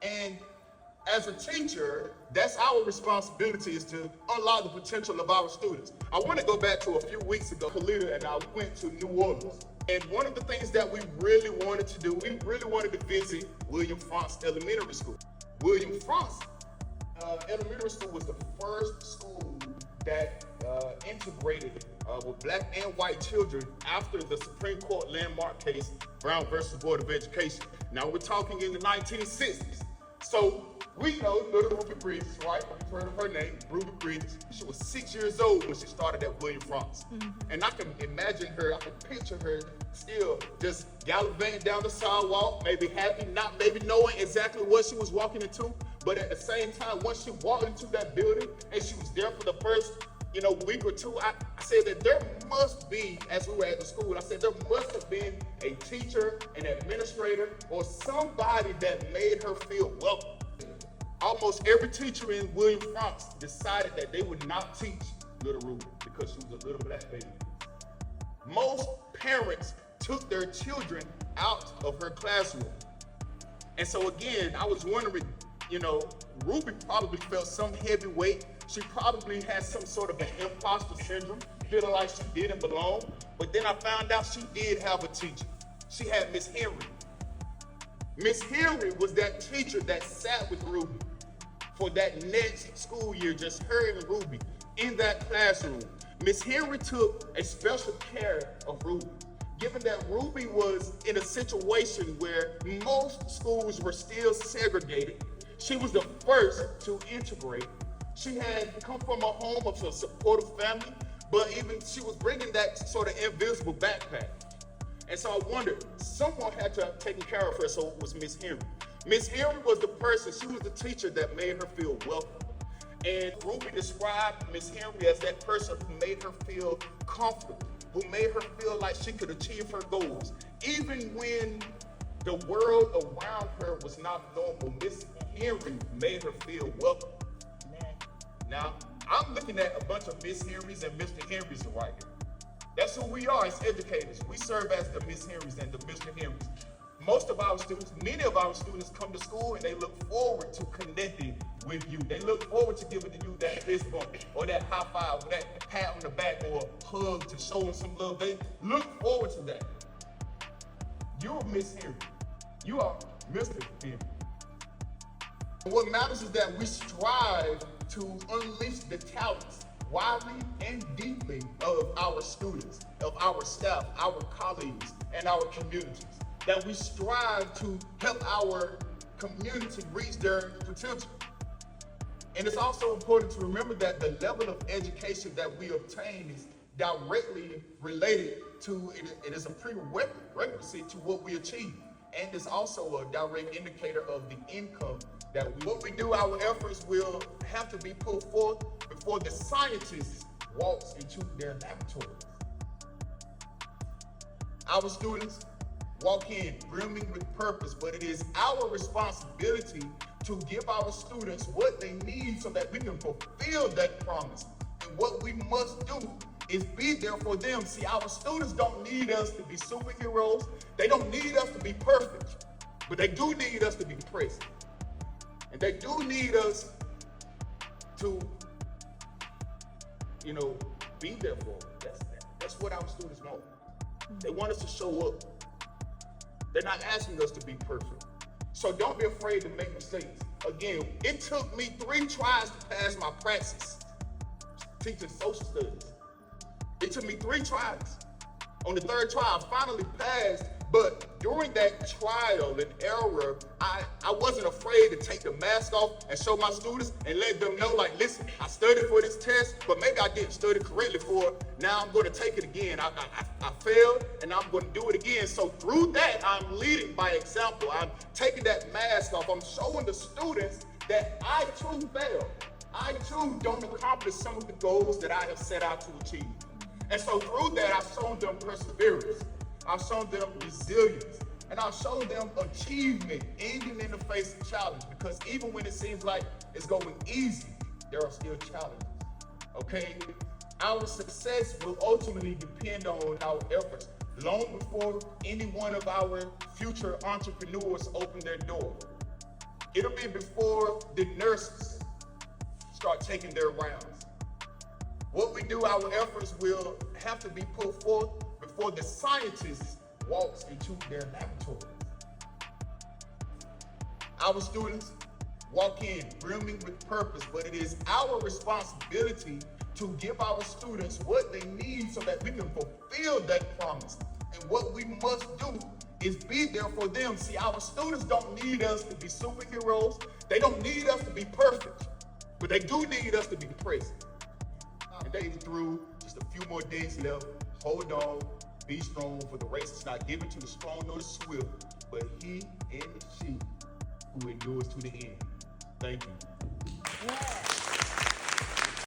And as a teacher, that's our responsibility, is to unlock the potential of our students. I want to go back to a few weeks ago. Khalida and I went to New Orleans. And one of the things that we really wanted to do, we really wanted to visit William Frantz Elementary School. William Frantz Elementary School was the first school that integrated with black and white children after the Supreme Court landmark case, Brown versus Board of Education. Now we're talking in the 1960s. So we know little Ruby Bridges, right? You've heard of her name, Ruby Bridges. She was 6 years old when she started at William Frantz. And I can imagine her, I can picture her still just gallivanting down the sidewalk, maybe happy, not maybe knowing exactly what she was walking into. But at the same time, once she walked into that building and she was there for the first, week or two, I said that there must be, as we were at the school, I said there must have been a teacher, an administrator, or somebody that made her feel welcome. Almost every teacher in William Frantz decided that they would not teach little Ruby because she was a little black baby. Most parents took their children out of her classroom. And so again, I was wondering, Ruby probably felt some heavy weight. She probably had some sort of an imposter syndrome, feeling like she didn't belong. But then I found out she did have a teacher. She had Miss Henry. Miss Henry was that teacher that sat with Ruby for that next school year, just her and Ruby in that classroom. Miss Henry took a special care of Ruby, given that Ruby was in a situation where most schools were still segregated. She was the first to integrate. She had come from a home of a supportive family, but even she was bringing that sort of invisible backpack. And so I wondered, someone had to have taken care of her, so it was Miss Henry. Miss Henry was the person, she was the teacher that made her feel welcome. And Ruby described Miss Henry as that person who made her feel comfortable, who made her feel like she could achieve her goals. Even when the world around her was not normal, Miss Henry made her feel welcome. Now, I'm looking at a bunch of Miss Henrys and Mr. Henrys right here. That's who we are as educators. We serve as the Miss Henrys and the Mr. Henrys. Most of our students, many of our students come to school and they look forward to connecting with you. They look forward to giving you that fist bump or that high five or that pat on the back or a hug to show them some love. They look forward to that. You're Miss Henry. You are Mr. Henry. What matters is that we strive to unleash the talents widely and deeply of our students, of our staff, our colleagues, and our communities. That we strive to help our community reach their potential. And it's also important to remember that the level of education that we obtain is directly related to, it is a prerequisite to what we achieve. And it's also a direct indicator of the income that what we do, our efforts will have to be put forth before the scientists walks into their laboratories. Our students walk in brimming with purpose, but it is our responsibility to give our students what they need so that we can fulfill that promise. And what we must do is be there for them. See, our students don't need us to be superheroes. They don't need us to be perfect, but they do need us to be present. And they do need us to, be there for them. That's what our students want. They want us to show up. They're not asking us to be perfect. So don't be afraid to make mistakes. Again, it took me 3 tries to pass my praxis teaching social studies. It took me 3 tries. On the 3rd try, I finally passed, but during that trial and error, I wasn't afraid to take the mask off and show my students and let them know, like, listen, I studied for this test, but maybe I didn't study correctly for it. Now I'm going to take it again. I failed, and I'm going to do it again. So through that, I'm leading by example. I'm taking that mask off. I'm showing the students that I too failed. I too don't accomplish some of the goals that I have set out to achieve. And so through that, I've shown them perseverance. I've shown them resilience. And I've shown them achievement, even in the face of challenge. Because even when it seems like it's going easy, there are still challenges. Okay? Our success will ultimately depend on our efforts long before any one of our future entrepreneurs open their door. It'll be before the nurses start taking their rounds. What we do, our efforts will have to be put forth before the scientist walks into their laboratories. Our students walk in brimming with purpose, but it is our responsibility to give our students what they need so that we can fulfill that promise. And what we must do is be there for them. See, our students don't need us to be superheroes. They don't need us to be perfect, but they do need us to be present. And they through just a few more days left. Hold on, be strong, for the race is not given to the strong nor the swift, but he and she who endures to the end. Thank you. Yeah.